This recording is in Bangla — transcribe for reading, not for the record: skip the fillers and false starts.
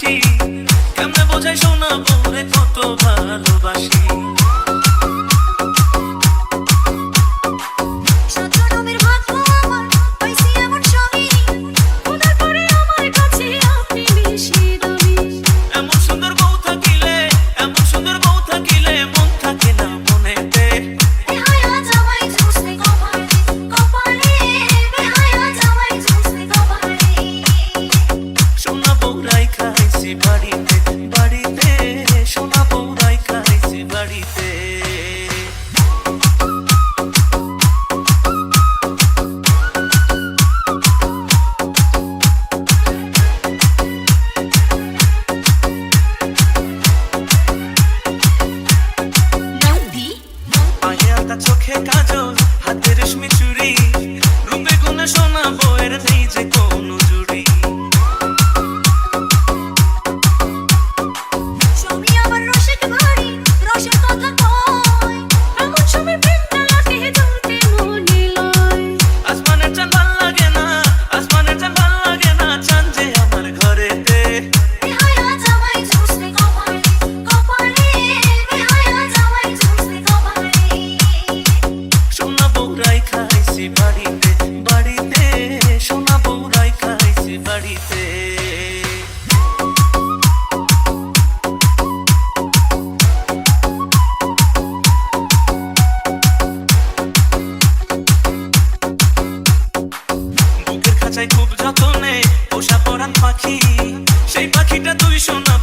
হাসি কেমনে বোঝাই শোনা বউরে কত ভালোবাসি। চোখে কাজল হাতে রেশমি চুড়ি রূপে গুণে সোনা বউয়ের নেই যে কোনো জুড়ি। আসমানের চাঁদ ভাল লাগে না, আসমানের চাঁদ ভাল লাগে না, চাঁদ যে আমার ঘরেতে। সোনা বউরাই খাইছি বাড়িতে বাড়িতে, সোনা বউরাই খাইছি বাড়িতে। বুকের খাঁচায় খুব যতনে পোষা পরাণ পাখি, সেই পাখিটা তুই সোনা